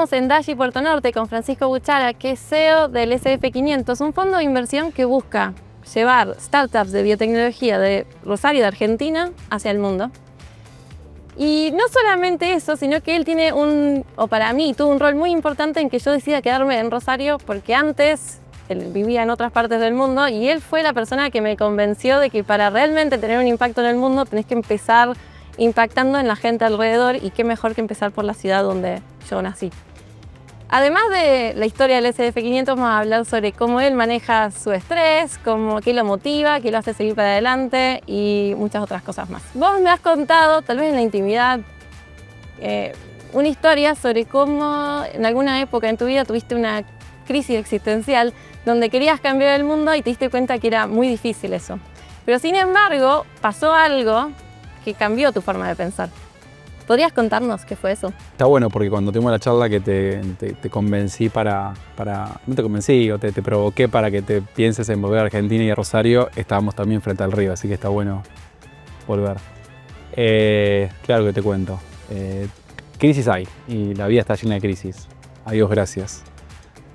Estamos en Dashi, Puerto Norte, con Francisco Buchara, que es CEO del SF500, un fondo de inversión que busca llevar startups de biotecnología de Rosario, de Argentina, hacia el mundo. Y no solamente eso, sino que él tiene para mí, tuvo un rol muy importante en que yo decida quedarme en Rosario, porque antes él vivía en otras partes del mundo y él fue la persona que me convenció de que para realmente tener un impacto en el mundo tenés que empezar impactando en la gente alrededor, y qué mejor que empezar por la ciudad donde yo nací. Además de la historia del SF500, vamos a hablar sobre cómo él maneja su estrés, qué lo motiva, qué lo hace seguir para adelante y muchas otras cosas más. Vos me has contado, tal vez en la intimidad, una historia sobre cómo en alguna época en tu vida tuviste una crisis existencial donde querías cambiar el mundo y te diste cuenta que era muy difícil eso. Pero sin embargo, pasó algo que cambió tu forma de pensar. ¿Podrías contarnos qué fue eso? Está bueno porque cuando tuvimos la charla que te convencí no te convencí, o te provoqué para que te pienses en volver a Argentina y a Rosario, estábamos también frente al río, así que está bueno volver. Claro que te cuento. Crisis hay, y la vida está llena de crisis. A Dios gracias.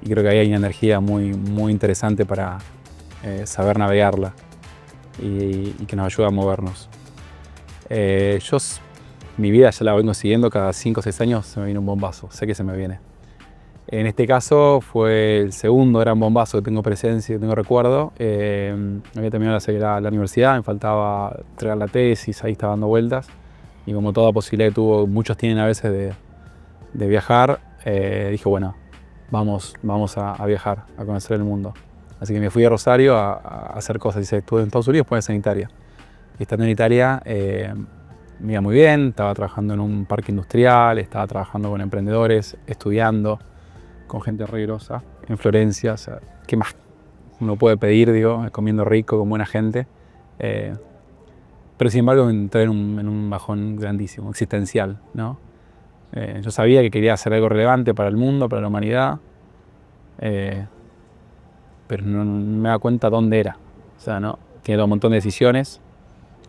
Y creo que ahí hay una energía muy, muy interesante para saber navegarla y que nos ayuda a movernos. Mi vida ya la vengo siguiendo, cada 5 o 6 años se me viene un bombazo, sé que se me viene. En este caso fue el segundo gran bombazo que tengo presencia, que tengo recuerdo. Había terminado la universidad, me faltaba entregar la tesis, ahí estaba dando vueltas. Y como toda posibilidad que muchos tienen a veces de viajar, dije, bueno, vamos a viajar, a conocer el mundo. Así que me fui a Rosario a hacer cosas. Estuve en Estados Unidos, después en Italia. Y estando en Italia, me iba muy bien, estaba trabajando en un parque industrial, estaba trabajando con emprendedores, estudiando con gente re grosa en Florencia. O sea, ¿qué más uno puede pedir, comiendo rico, con buena gente? Pero sin embargo entré en un bajón grandísimo, existencial, ¿no? Yo sabía que quería hacer algo relevante para el mundo, para la humanidad, pero no me daba cuenta dónde era. O sea, ¿no? Tenía todo un montón de decisiones.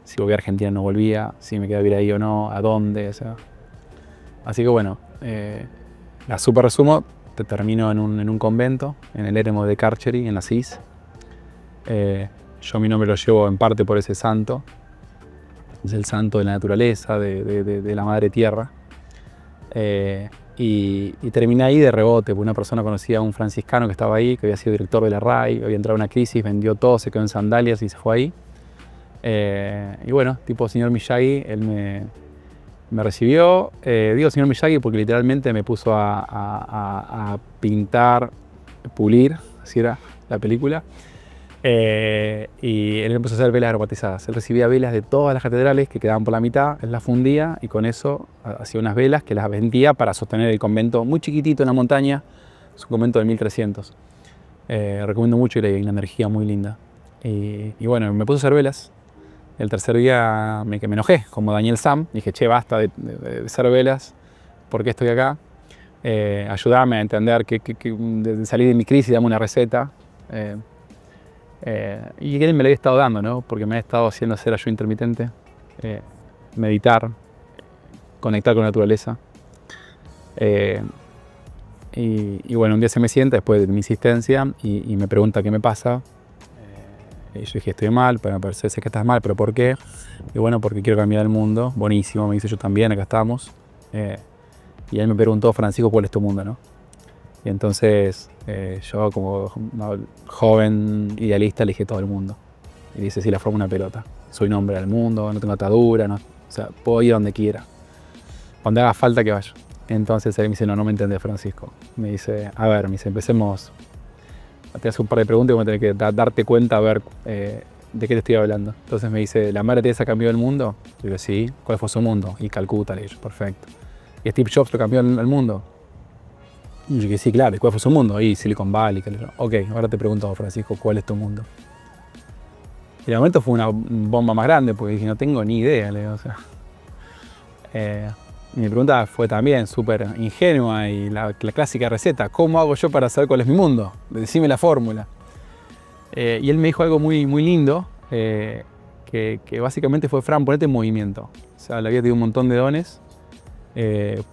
Si volvía a Argentina no volvía, si me quedaba a vivir ahí o no, a dónde, o sea. Así que bueno, la super resumo, te termino en un convento, en el Eremo de Carceri, en la CIS. Yo mi nombre lo llevo en parte por ese santo. Es el santo de la naturaleza, de la madre tierra. Y terminé ahí de rebote, porque una persona conocía a un franciscano que estaba ahí, que había sido director de la RAI, había entrado en una crisis, vendió todo, se quedó en sandalias y se fue ahí. Y bueno, tipo señor Miyagi, él me recibió. Digo señor Miyagi porque literalmente me puso a pintar, pulir, así era la película. Y él empezó a hacer velas aromatizadas. Él recibía velas de todas las catedrales que quedaban por la mitad, él las fundía y con eso hacía unas velas que las vendía para sostener el convento muy chiquitito en la montaña. Es un convento de 1300. Recomiendo mucho ir ahí, una energía muy linda. Y bueno, me puse a hacer velas. El tercer día me enojé, como Daniel Sam. Dije, che, basta de hacer velas, ¿por qué estoy acá? Ayúdame a entender de salir de mi crisis, dame una receta. Y él me lo había estado dando, ¿no? Porque me ha estado haciendo hacer ayuno intermitente, meditar, conectar con la naturaleza. Y bueno, un día se me sienta después de mi insistencia y me pregunta qué me pasa. Y yo dije, estoy mal, pero sé que estás mal, pero ¿por qué? Y bueno, porque quiero cambiar el mundo. Buenísimo, me dice, yo también, acá estamos. Y él me preguntó, Francisco, ¿cuál es tu mundo, no? Y entonces yo como joven idealista le dije todo el mundo. Y dice, sí, la forma una pelota. Soy un hombre del mundo, no tengo atadura, o sea, puedo ir donde quiera. Donde haga falta que vaya. Entonces él me dice, no me entendés, Francisco. Me dice, empecemos. Te hace un par de preguntas y voy a tener que darte cuenta a ver de qué te estoy hablando. Entonces me dice, ¿la Madre Teresa cambió el mundo? Yo digo, sí. ¿Cuál fue su mundo? Y Calcuta, le digo, perfecto. ¿Y Steve Jobs lo cambió el mundo? Y yo dije, sí, claro. ¿Y cuál fue su mundo? Y Silicon Valley. Ok, ahora te pregunto, Francisco, ¿cuál es tu mundo? Y el momento fue una bomba más grande porque dije, no tengo ni idea, le digo, o sea. Mi pregunta fue también súper ingenua y la clásica receta. ¿Cómo hago yo para saber cuál es mi mundo? Decime la fórmula. Y él me dijo algo muy, muy lindo, que básicamente fue, Fran, ponete en movimiento. O sea, le había tenido un montón de dones,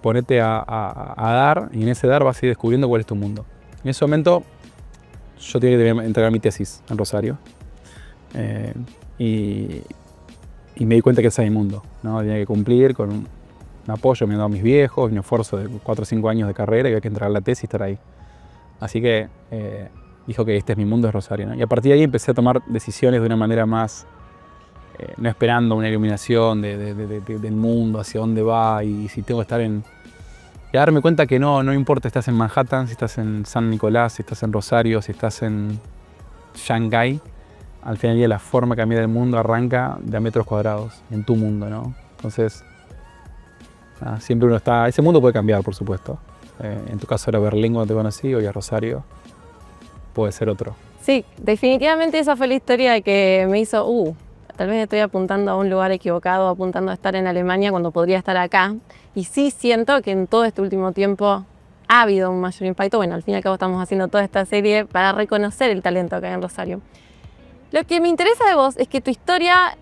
ponete a dar, y en ese dar vas a ir descubriendo cuál es tu mundo. En ese momento yo tenía que entregar mi tesis en Rosario, y me di cuenta que ese es mi mundo, ¿no? Tenía que cumplir con un apoyo, me han dado mis viejos, un esfuerzo de 4 o 5 años de carrera, y había que entregar la tesis y estar ahí. Así que dijo que este es mi mundo, es Rosario, ¿no? Y a partir de ahí empecé a tomar decisiones de una manera más, no esperando una iluminación del mundo, hacia dónde va, y si tengo que estar en... Y a darme cuenta que no importa si estás en Manhattan, si estás en San Nicolás, si estás en Rosario, si estás en Shanghái, al final del día la forma de cambiar el mundo arranca de a metros cuadrados, en tu mundo, ¿no? Entonces, siempre uno está... Ese mundo puede cambiar, por supuesto. En tu caso era Berlín cuando te conocí, hoy es Rosario. Puede ser otro. Sí, definitivamente esa fue la historia que me hizo, tal vez estoy apuntando a un lugar equivocado, apuntando a estar en Alemania cuando podría estar acá. Y sí siento que en todo este último tiempo ha habido un mayor impacto. Bueno, al fin y al cabo estamos haciendo toda esta serie para reconocer el talento acá en Rosario. Lo que me interesa de vos es que tu historia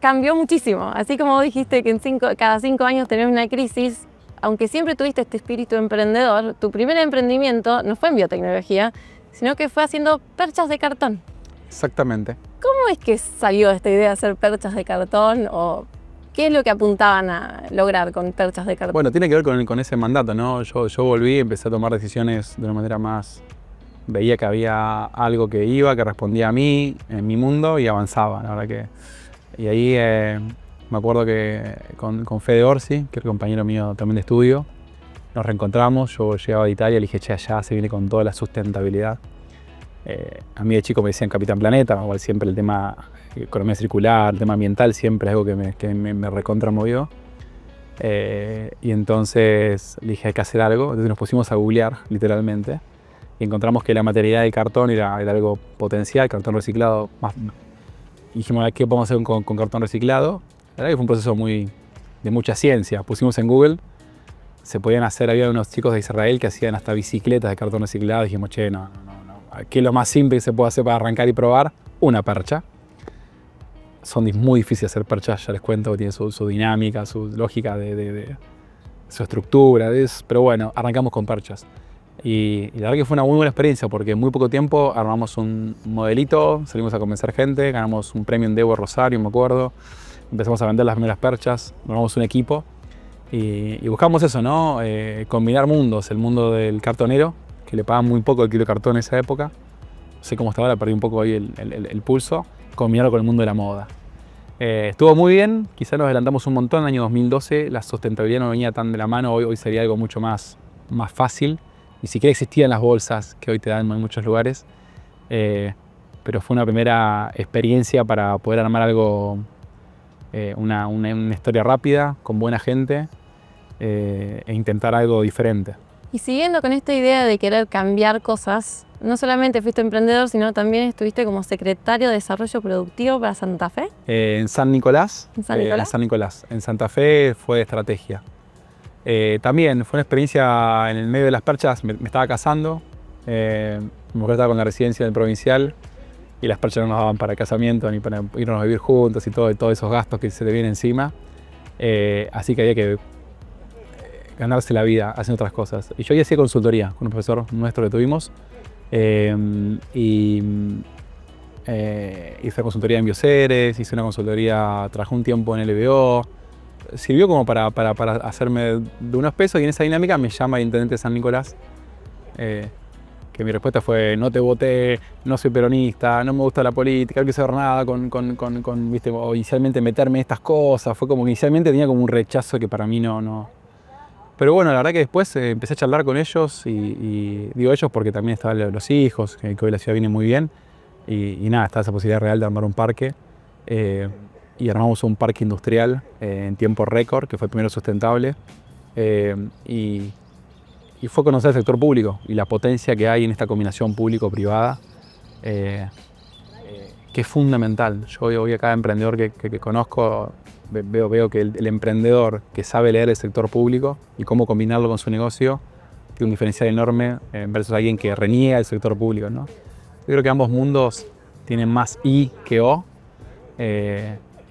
cambió muchísimo. Así como vos dijiste que cada 5 años tenés una crisis, aunque siempre tuviste este espíritu emprendedor, tu primer emprendimiento no fue en biotecnología, sino que fue haciendo perchas de cartón. Exactamente. ¿Cómo es que salió esta idea de hacer perchas de cartón? ¿O qué es lo que apuntaban a lograr con perchas de cartón? Bueno, tiene que ver con ese mandato, ¿no? Yo volví, empecé a tomar decisiones de una manera más... Veía que había algo que respondía a mí, en mi mundo, y avanzaba, la verdad que... Y ahí me acuerdo que con Fede Orsi, que es el compañero mío también de estudio, nos reencontramos. Yo llegaba de Italia y le dije, che, allá se viene con toda la sustentabilidad. A mí de chico me decían Capitán Planeta, igual siempre el tema economía circular, el tema ambiental, siempre es algo que me recontramovió. Y entonces le dije, hay que hacer algo. Entonces nos pusimos a googlear, literalmente, y encontramos que la materialidad del cartón era algo potencial, cartón reciclado. Y dijimos, ¿qué podemos hacer con cartón reciclado? La verdad que fue un proceso de mucha ciencia. Pusimos en Google, se podían hacer, había unos chicos de Israel que hacían hasta bicicletas de cartón reciclado. Dijimos, che, no. ¿Qué es lo más simple que se puede hacer para arrancar y probar? Una percha. Son muy difíciles hacer perchas, ya les cuento, que tiene su dinámica, su lógica, su estructura. Pero bueno, arrancamos con perchas. Y la verdad que fue una muy buena experiencia, porque en muy poco tiempo armamos un modelito, salimos a convencer gente, ganamos un premio en Devo Rosario, me acuerdo. Empezamos a vender las primeras perchas, armamos un equipo y buscamos eso, ¿no? Combinar mundos, el mundo del cartonero, que le pagaban muy poco el kilo de cartón en esa época. No sé cómo estaba ahora, perdí un poco ahí el pulso. Combinarlo con el mundo de la moda. Estuvo muy bien, quizás nos adelantamos un montón. En el año 2012 la sustentabilidad no venía tan de la mano, hoy sería algo mucho más fácil. Ni siquiera existían las bolsas que hoy te dan en muchos lugares. Pero fue una primera experiencia para poder armar algo, una historia rápida, con buena gente, e intentar algo diferente. Y siguiendo con esta idea de querer cambiar cosas, no solamente fuiste emprendedor, sino también estuviste como secretario de Desarrollo Productivo para Santa Fe. En San Nicolás. ¿En San Nicolás? En San Nicolás. En Santa Fe fue de estrategia. También fue una experiencia en el medio de las perchas. Me estaba casando. Mi mujer estaba con la residencia del provincial y las perchas no nos daban para el casamiento ni para irnos a vivir juntos y todos esos gastos que se te vienen encima. Así que había que ganarse la vida haciendo otras cosas. Y yo ya hacía consultoría con un profesor nuestro que tuvimos. Hice consultoría en Bioceres, hice una consultoría, trabajé un tiempo en LBO. Sirvió como para hacerme de unos pesos, y en esa dinámica me llama el intendente de San Nicolás, que mi respuesta fue: no te voté, no soy peronista, no me gusta la política, no quiero saber nada ¿viste? O inicialmente meterme en estas cosas. Fue como que inicialmente tenía como un rechazo que para mí no. Pero bueno, la verdad que después empecé a charlar con ellos, y digo ellos porque también estaban los hijos, que hoy la ciudad viene muy bien, y nada, estaba esa posibilidad real de armar un parque. Y armamos un parque industrial en tiempo récord, que fue el primero sustentable, y fue conocer el sector público y la potencia que hay en esta combinación público-privada, que es fundamental. Yo hoy a cada emprendedor que conozco, veo que el emprendedor que sabe leer el sector público y cómo combinarlo con su negocio tiene un diferencial enorme versus alguien que reniega el sector público, ¿no? Yo creo que ambos mundos tienen más I que O.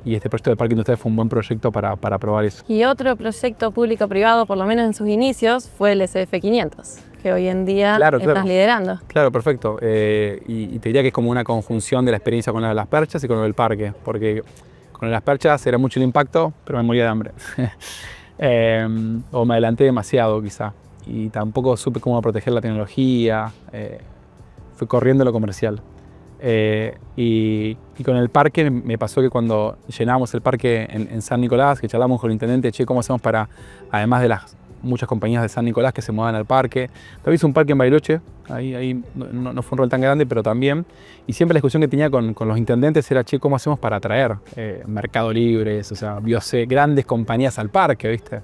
y este proyecto del parque industrial fue un buen proyecto para probar eso. Y otro proyecto público-privado, por lo menos en sus inicios, fue el SF500, que hoy en día estás liderando. Claro, perfecto. Y te diría que es como una conjunción de la experiencia con las perchas y con el parque, porque con las perchas era mucho el impacto, pero me moría de hambre. O me adelanté demasiado quizá, y tampoco supe cómo proteger la tecnología, fui corriendo lo comercial. Y con el parque me pasó que cuando llenábamos el parque en San Nicolás, que charlamos con el intendente, che, ¿cómo hacemos para, además de las muchas compañías de San Nicolás que se muevan al parque? También hice un parque en Bariloche, ahí no fue un rol tan grande, pero también. Y siempre la discusión que tenía con los intendentes era, che, ¿cómo hacemos para atraer Mercado Libres, o sea, grandes compañías al parque, ¿viste?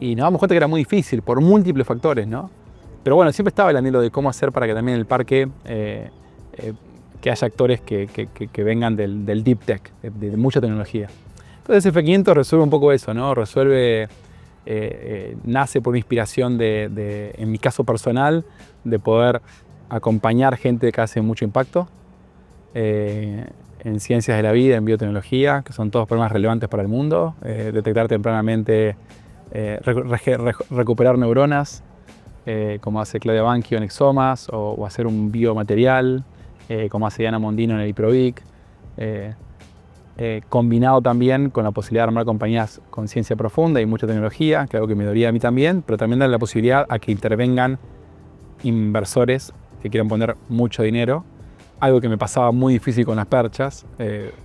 Y nos damos cuenta que era muy difícil por múltiples factores, ¿no? Pero bueno, siempre estaba el anhelo de cómo hacer para que también el parque que haya actores que vengan del deep tech, de mucha tecnología. Entonces F500 resuelve un poco eso, ¿no? Nace por una inspiración en mi caso personal, de poder acompañar gente que hace mucho impacto en ciencias de la vida, en biotecnología, que son todos problemas relevantes para el mundo, detectar tempranamente, recuperar neuronas, como hace Claudia Banchio en Exomas, o hacer un biomaterial, como hace Diana Mondino en el IPROVIC, combinado también con la posibilidad de armar compañías con ciencia profunda y mucha tecnología, que es algo que me dolería a mí también, pero también darle la posibilidad a que intervengan inversores que quieran poner mucho dinero, algo que me pasaba muy difícil con las perchas,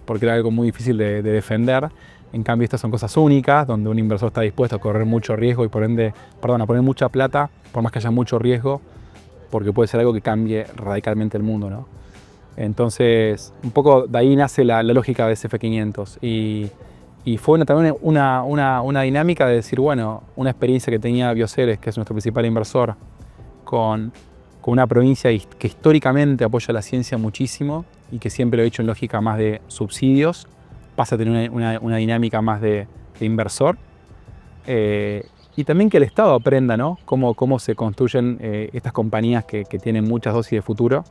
porque era algo muy difícil de defender. En cambio, estas son cosas únicas, donde un inversor está dispuesto a correr mucho riesgo y por ende, a poner mucha plata, por más que haya mucho riesgo, porque puede ser algo que cambie radicalmente el mundo, ¿no? Entonces, un poco de ahí nace la lógica de SF500 y fue también una dinámica de decir, bueno, una experiencia que tenía Bioceres, que es nuestro principal inversor, con una provincia que históricamente apoya la ciencia muchísimo y que siempre lo he hecho en lógica más de subsidios, pasa a tener una dinámica más de inversor. Y también que el Estado aprenda, ¿no? Cómo se construyen estas compañías que tienen muchas dosis de futuro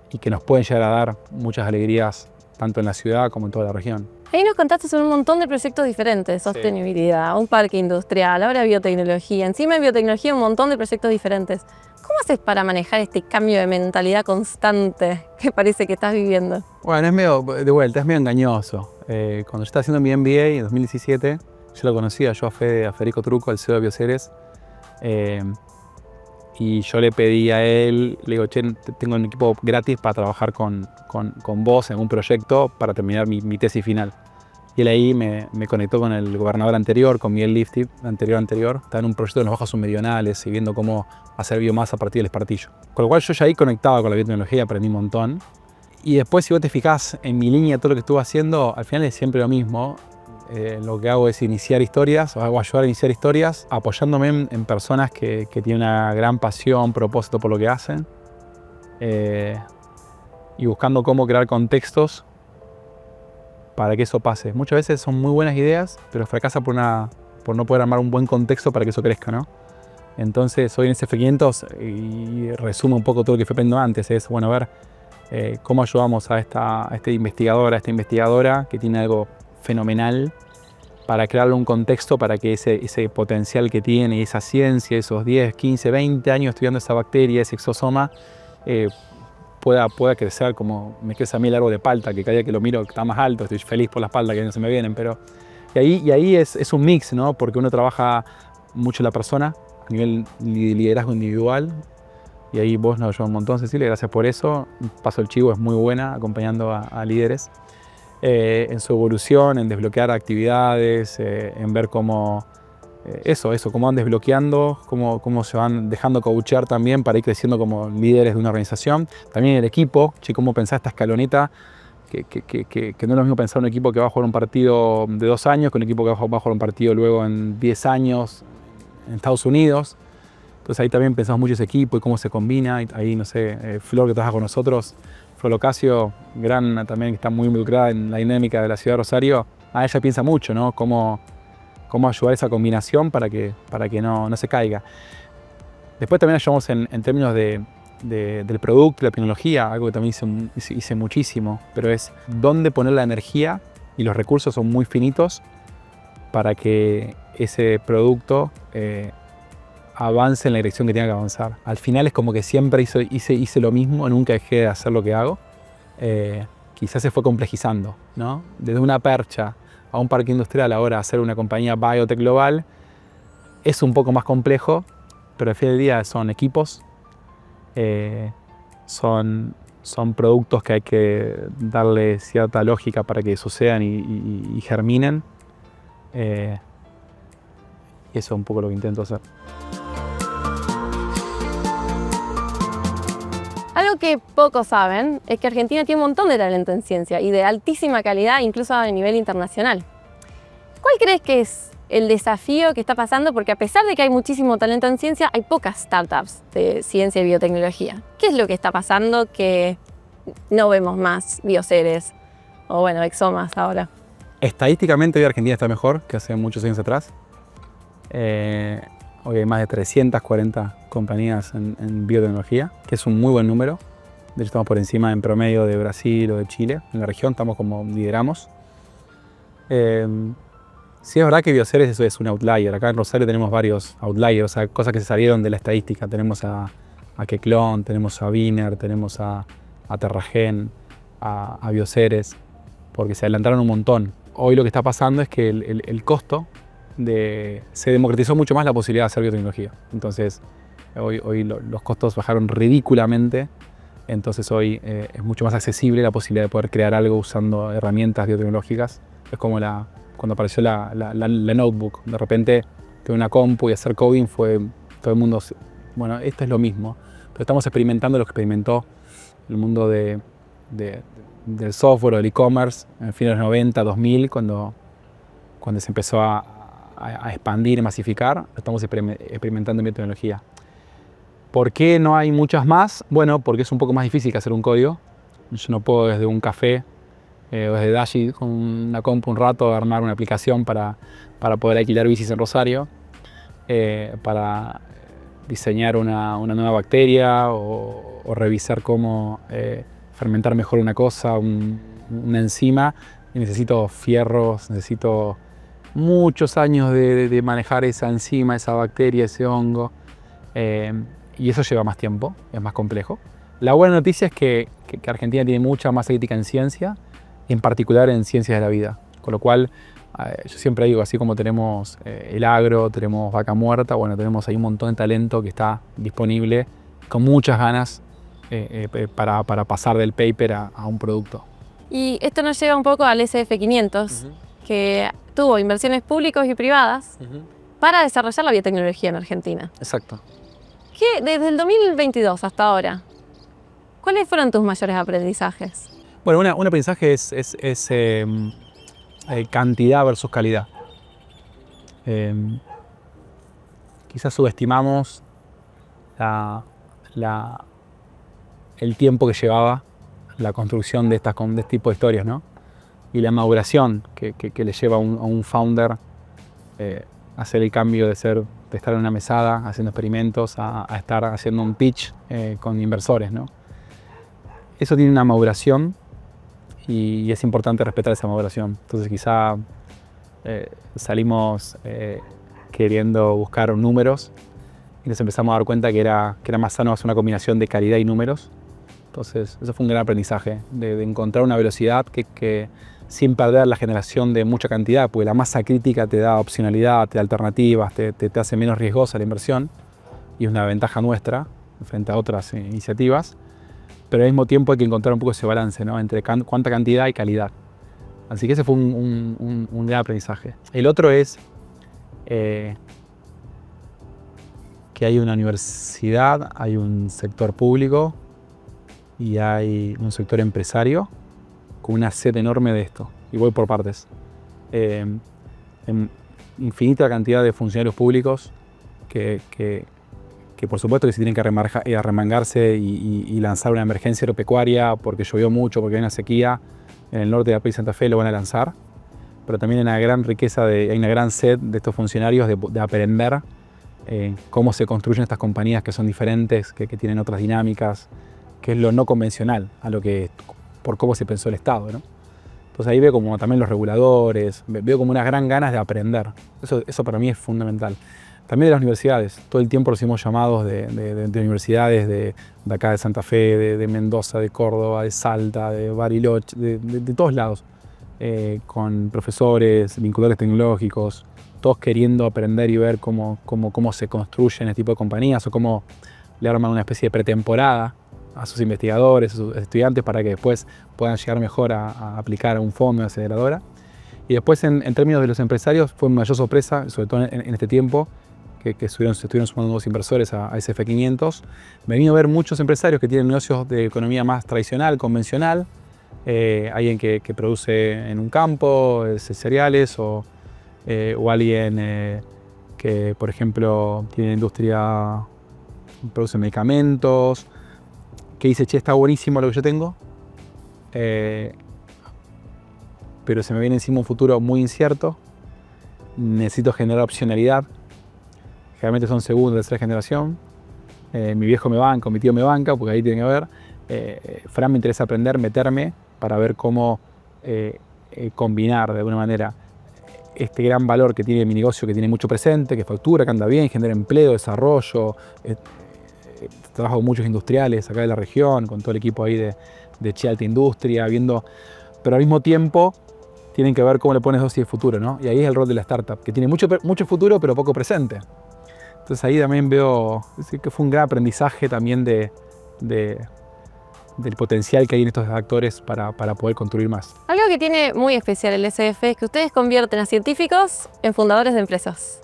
y que nos pueden llegar a dar muchas alegrías tanto en la ciudad como en toda la región. Ahí nos contaste sobre un montón de proyectos diferentes, sostenibilidad, un parque industrial, ahora biotecnología, encima de biotecnología un montón de proyectos diferentes. ¿Cómo haces para manejar este cambio de mentalidad constante que parece que estás viviendo? Bueno, es medio engañoso. Cuando yo estaba haciendo mi MBA en 2017, yo lo conocía, a Federico Trucco, el CEO de Bioceres, y yo le pedí a él, le digo, che, tengo un equipo gratis para trabajar con vos en un proyecto para terminar mi tesis final. Y él ahí me conectó con el gobernador anterior, con Miguel Lifti, anterior. Estaba en un proyecto de las bajas submeridionales y viendo cómo hacer biomasa a partir del espartillo. Con lo cual yo ya ahí conectaba con la biotecnología, aprendí un montón. Y después, si vos te fijás en mi línea, todo lo que estuve haciendo, al final es siempre lo mismo. Lo que hago es iniciar historias, o hago ayudar a iniciar historias, apoyándome en personas que tienen una gran pasión, propósito por lo que hacen, y buscando cómo crear contextos para que eso pase. Muchas veces son muy buenas ideas, pero fracasa por no poder armar un buen contexto para que eso crezca, ¿no? Entonces, hoy en SF500, y resumo un poco todo lo que fui aprendiendo antes, es, bueno, a ver cómo ayudamos a esta investigadora que tiene algo fenomenal para crearle un contexto para que ese potencial que tiene, esa ciencia, esos 10, 15, 20 años estudiando esa bacteria, ese exosoma, pueda crecer como me crece a mí el árbol de palta, que cada día que lo miro está más alto, estoy feliz por las paltas que no se me vienen, pero y ahí es un mix, ¿no? Porque uno trabaja mucho la persona a nivel de liderazgo individual, y ahí vos nos ayudas un montón, Cecilia, gracias por eso. Paso el chivo, es muy buena acompañando a líderes en su evolución, en desbloquear actividades, en ver cómo cómo van desbloqueando, cómo se van dejando coachear también para ir creciendo como líderes de una organización. También el equipo, cómo pensar esta escaloneta, que no es lo mismo pensar un equipo que va a jugar un partido de 2 años que un equipo que va a jugar un partido luego en 10 años en Estados Unidos. Entonces ahí también pensamos mucho ese equipo y cómo se combina. Ahí, no sé, Flor, que trabaja con nosotros, Flor Locasio, también que está muy involucrada en la dinámica de la ciudad de Rosario. Ella piensa mucho, ¿no? Cómo ayudar a esa combinación para que no se caiga. Después también ayudamos en términos de del producto, la tecnología, algo que también hice muchísimo, pero es dónde poner la energía, y los recursos son muy finitos para que ese producto avance en la dirección que tenga que avanzar. Al final es como que siempre hice lo mismo, nunca dejé de hacer lo que hago. Quizás se fue complejizando, ¿no? Desde una percha a un parque industrial, ahora hacer una compañía biotech global es un poco más complejo, pero al fin del día son equipos, son productos que hay que darle cierta lógica para que sucedan y germinen. Y eso es un poco lo que intento hacer. Algo que pocos saben es que Argentina tiene un montón de talento en ciencia y de altísima calidad, incluso a nivel internacional. ¿Cuál crees que es el desafío que está pasando? Porque a pesar de que hay muchísimo talento en ciencia, hay pocas startups de ciencia y biotecnología. ¿Qué es lo que está pasando que no vemos más Bioceres o bueno, Exomas ahora? Estadísticamente hoy Argentina está mejor que hace muchos años atrás. Hoy hay más de 340 compañías en biotecnología, que es un muy buen número. De hecho, estamos por encima en promedio de Brasil o de Chile. En la región estamos como lideramos. Sí, es verdad que Bioceres eso es un outlier. Acá en Rosario tenemos varios outliers, o sea, cosas que se salieron de la estadística. Tenemos a Queclón, tenemos a Wiener, tenemos a Terragen, a Bioceres, porque se adelantaron un montón. Hoy lo que está pasando es que el costo se democratizó mucho más la posibilidad de hacer biotecnología. Entonces, hoy los costos bajaron ridículamente. Entonces, hoy es mucho más accesible la posibilidad de poder crear algo usando herramientas biotecnológicas. Es como cuando apareció la notebook. De repente, tener una compu y hacer coding fue todo el mundo. Bueno, esto es lo mismo. Pero estamos experimentando lo que experimentó el mundo del software o del e-commerce en fines de los 90, 2000, cuando se empezó a expandir y masificar. Estamos experimentando en biotecnología. ¿Por qué no hay muchas más? Bueno, porque es un poco más difícil que hacer un código. Yo no puedo desde un café o desde Dashi con una compu un rato armar una aplicación para poder alquilar bicis en Rosario, para diseñar una nueva bacteria o revisar cómo fermentar mejor una cosa, una enzima. Y necesito fierros, necesito muchos años de manejar esa enzima, esa bacteria, ese hongo, y eso lleva más tiempo, es más complejo. La buena noticia es que Argentina tiene mucha más ética en ciencia, en particular en ciencias de la vida, con lo cual yo siempre digo, así como tenemos el agro, tenemos vaca muerta, bueno, tenemos ahí un montón de talento que está disponible con muchas ganas para pasar del paper a un producto. Y esto nos lleva un poco al SF500, que tuvo inversiones públicas y privadas para desarrollar la biotecnología en Argentina. Exacto. Desde el 2022 hasta ahora, ¿cuáles fueron tus mayores aprendizajes? Bueno, un aprendizaje es cantidad versus calidad. Quizás subestimamos el tiempo que llevaba la construcción de este tipo de historias, ¿no? Y la maduración que le lleva a un founder hacer el cambio de estar en una mesada haciendo experimentos a estar haciendo un pitch con inversores, ¿no? Eso tiene una maduración y es importante respetar esa maduración. Entonces quizá salimos queriendo buscar números y nos empezamos a dar cuenta que era más sano hacer una combinación de calidad y números. Entonces eso fue un gran aprendizaje, de encontrar una velocidad que sin perder la generación de mucha cantidad, porque la masa crítica te da opcionalidad, te da alternativas, te hace menos riesgosa la inversión y es una ventaja nuestra frente a otras iniciativas, pero al mismo tiempo hay que encontrar un poco ese balance, ¿no? Entre cuánta cantidad y calidad. Así que ese fue un gran aprendizaje. El otro es que hay una universidad, hay un sector público y hay un sector empresario con una sed enorme de esto. Y voy por partes. En infinita cantidad de funcionarios públicos que por supuesto que se tienen que arremangarse y lanzar una emergencia agropecuaria porque llovió mucho, porque hay una sequía en el norte de la provincia de Santa Fe, lo van a lanzar. Pero también hay una gran riqueza, hay una gran sed de estos funcionarios de aprender cómo se construyen estas compañías que son diferentes, que tienen otras dinámicas, que es lo no convencional a lo que, por cómo se pensó el Estado, ¿no? Entonces ahí veo como también los reguladores, veo como unas gran ganas de aprender. Eso para mí es fundamental. También de las universidades. Todo el tiempo recibimos llamados de universidades de acá de Santa Fe, de Mendoza, de Córdoba, de Salta, de Bariloche, de todos lados. Con profesores, vinculadores tecnológicos, todos queriendo aprender y ver cómo se construyen este tipo de compañías o cómo le arman una especie de pretemporada a sus investigadores, a sus estudiantes para que después puedan llegar mejor a aplicar a un fondo, una aceleradora. Y después en términos de los empresarios fue una mayor sorpresa, sobre todo en este tiempo, que se estuvieron sumando nuevos inversores a SF500. Me vino a ver muchos empresarios que tienen negocios de economía más tradicional, convencional, alguien que produce en un campo cereales o alguien que, por ejemplo, tiene industria, produce medicamentos, que dice, che, está buenísimo lo que yo tengo, pero se me viene encima un futuro muy incierto, necesito generar opcionalidad. Generalmente son segunda o tercera generación. Mi viejo me banca, mi tío me banca, porque ahí tiene que ver. Fran, me interesa aprender, meterme para ver cómo combinar de alguna manera este gran valor que tiene mi negocio, que tiene mucho presente, que factura, que anda bien, genera empleo, desarrollo. Trabajo con muchos industriales acá de la región, con todo el equipo ahí de Che Alta Industria, viendo, pero al mismo tiempo tienen que ver cómo le pones dosis de futuro, ¿no? Y ahí es el rol de la startup, que tiene mucho futuro, pero poco presente. Entonces ahí también veo que fue un gran aprendizaje también del potencial que hay en estos actores para poder construir más. Algo que tiene muy especial el SF es que ustedes convierten a científicos en fundadores de empresas.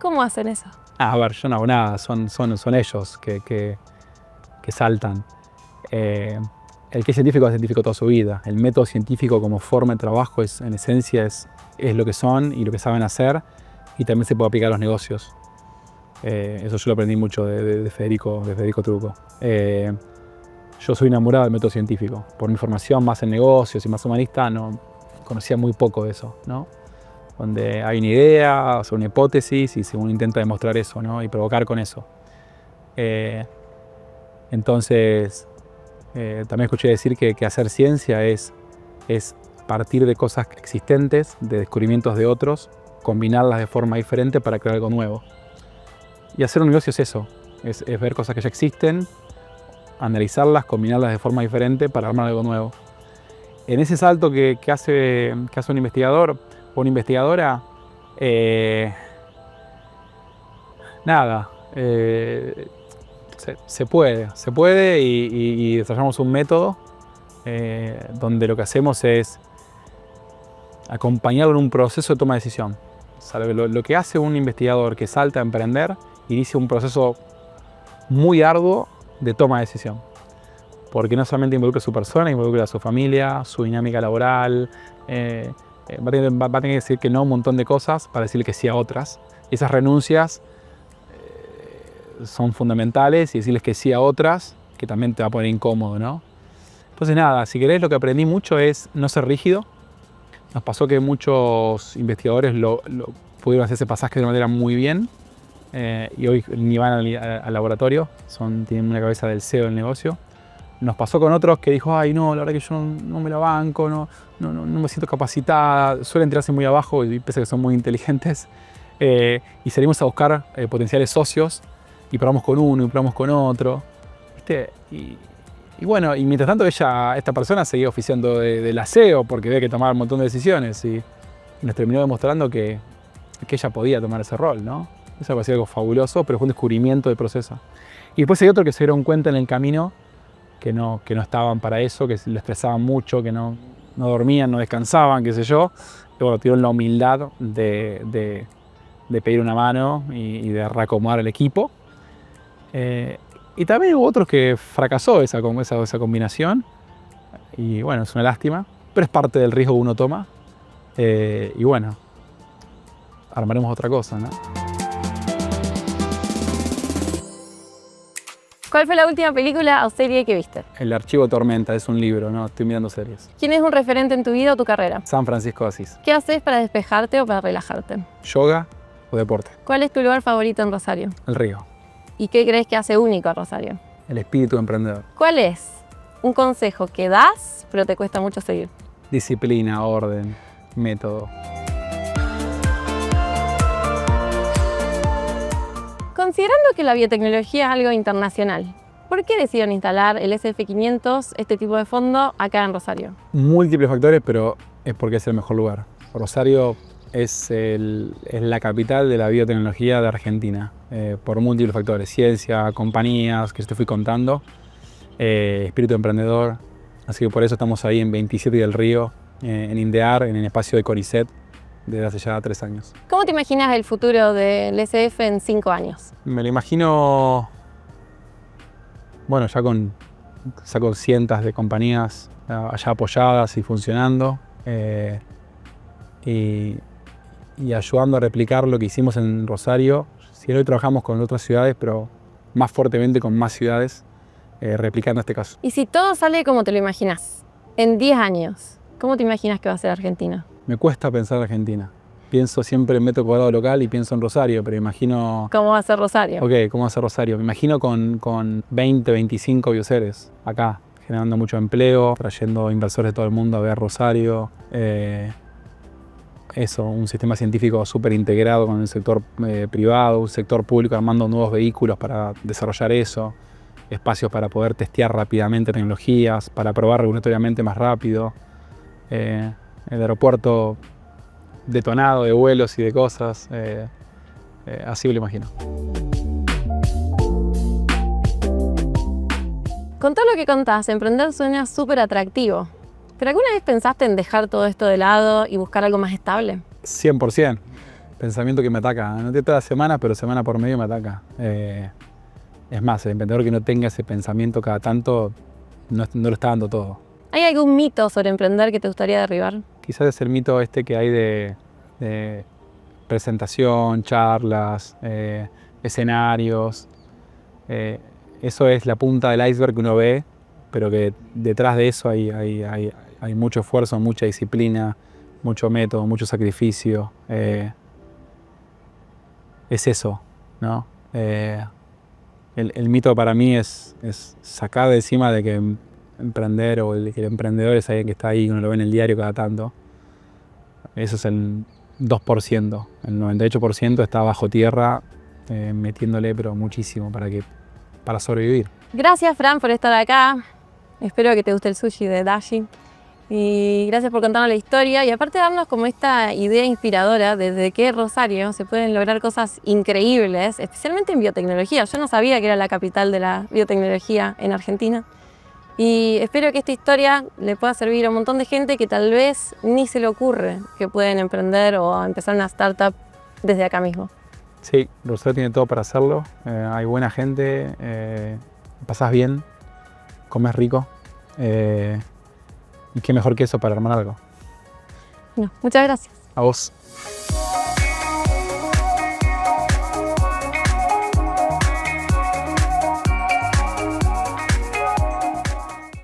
¿Cómo hacen eso? A ver, yo no hago nada, son ellos que saltan. El que es científico toda su vida. El método científico como forma de trabajo en esencia es lo que son y lo que saben hacer, y también se puede aplicar a los negocios. Eso yo lo aprendí mucho de Federico Trucco. Yo soy enamorado del método científico. Por mi formación más en negocios y más humanista, no conocía muy poco de eso, ¿no? Donde hay una idea, o sea, una hipótesis, y uno intenta demostrar eso, ¿no? Y provocar con eso. Entonces, también escuché decir que hacer ciencia es partir de cosas existentes, de descubrimientos de otros, combinarlas de forma diferente para crear algo nuevo. Y hacer un negocio es eso, es ver cosas que ya existen, analizarlas, combinarlas de forma diferente para armar algo nuevo. En ese salto que hace un investigador o una investigadora, se puede y desarrollamos un método donde lo que hacemos es acompañarlo en un proceso de toma de decisión. O sea, lo que hace un investigador que salta a emprender, inicia un proceso muy arduo de toma de decisión. Porque no solamente involucra a su persona, involucra a su familia, su dinámica laboral. Va a tener que decir que no a un montón de cosas para decirle que sí a otras. Y esas renuncias son fundamentales, y decirles que sí a otras, que también te va a poner incómodo, ¿no? Entonces nada, si querés, lo que aprendí mucho es no ser rígido. Nos pasó que muchos investigadores pudieron hacer ese pasaje de una manera muy bien, y hoy ni van al laboratorio, tienen una cabeza del CEO del negocio. Nos pasó con otros que dijo, ay no, la verdad que yo no me la banco, no me siento capacitada, suelen tirarse muy abajo y pese a que son muy inteligentes, y salimos a buscar potenciales socios, y probamos con uno y probamos con otro, ¿viste? Y bueno, y mientras tanto esta persona seguía oficiando de la CEO porque había que tomar un montón de decisiones, y nos terminó demostrando que ella podía tomar ese rol, ¿no? Eso me pareció algo fabuloso, pero fue un descubrimiento del proceso. Y después hay otros que se dieron cuenta en el camino que no estaban para eso, que lo estresaban mucho, que no dormían, no descansaban, qué sé yo. Y bueno, tuvieron la humildad de pedir una mano y de reacomodar el equipo. Y también hubo otros que fracasó esa combinación. Y bueno, es una lástima, pero es parte del riesgo que uno toma. Y bueno, armaremos otra cosa, ¿no? ¿Cuál fue la última película o serie que viste? El Archivo Tormenta es un libro, no estoy mirando series. ¿Quién es un referente en tu vida o tu carrera? San Francisco de Asís. ¿Qué haces para despejarte o para relajarte? Yoga, o deporte. ¿Cuál es tu lugar favorito en Rosario? El río, ¿Y qué crees que hace único a Rosario? el espíritu emprendedor. ¿Cuál es un consejo que das, pero te cuesta mucho seguir? Disciplina, orden, método. Considerando que la biotecnología es algo internacional, ¿por qué decidieron instalar el SF500, este tipo de fondo, acá en Rosario? Múltiples factores, pero es porque es el mejor lugar. Rosario es la capital de la biotecnología de Argentina, por múltiples factores. Ciencia, compañías, que yo te fui contando, espíritu emprendedor. Así que por eso estamos ahí en 27 del Río, en INDEAR, en el espacio de CONICET, desde hace ya 3 años. ¿Cómo te imaginas el futuro del SF en 5 años? Me lo imagino, bueno, ya con cientos de compañías allá apoyadas y funcionando, y ayudando a replicar lo que hicimos en Rosario. Si hoy trabajamos con otras ciudades, pero más fuertemente con más ciudades, replicando este caso. Y si todo sale como te lo imaginas, en 10 años, ¿cómo te imaginas que va a ser Argentina? Me cuesta pensar en Argentina. Pienso siempre en metro cuadrado local y pienso en Rosario, pero imagino... ¿Cómo va a ser Rosario? Ok, ¿cómo va a ser Rosario? Me imagino con 20, 25 bioseres acá, generando mucho empleo, trayendo inversores de todo el mundo a ver Rosario. Un sistema científico súper integrado con el sector privado, un sector público armando nuevos vehículos para desarrollar eso, espacios para poder testear rápidamente tecnologías, para probar regulatoriamente más rápido. El aeropuerto detonado de vuelos y de cosas, así me lo imagino. Con todo lo que contás, emprender suena súper atractivo. ¿Pero alguna vez pensaste en dejar todo esto de lado y buscar algo más estable? 100%. Pensamiento que me ataca. No todas las semanas, pero semana por medio me ataca. Es más, el emprendedor que no tenga ese pensamiento cada tanto no lo está dando todo. ¿Hay algún mito sobre emprender que te gustaría derribar? Quizás es el mito que hay de presentación, charlas, escenarios. Eso es la punta del iceberg que uno ve, pero que detrás de eso hay mucho esfuerzo, mucha disciplina, mucho método, mucho sacrificio. Es eso, ¿no? El mito para mí es sacar de encima de que emprender o que el emprendedor es alguien que está ahí, uno lo ve en el diario cada tanto. Eso es el 2%. El 98% está bajo tierra, metiéndole pero muchísimo para sobrevivir. Gracias, Fran, por estar acá. Espero que te guste el sushi de Dashi. Y gracias por contarnos la historia y aparte darnos como esta idea inspiradora desde que Rosario se pueden lograr cosas increíbles, especialmente en biotecnología. Yo no sabía que era la capital de la biotecnología en Argentina. Y espero que esta historia le pueda servir a un montón de gente que tal vez ni se le ocurre que pueden emprender o empezar una startup desde acá mismo. Sí, Rosario tiene todo para hacerlo. Hay buena gente, pasás bien, comes rico. Y qué mejor que eso para armar algo. Bueno, muchas gracias. A vos.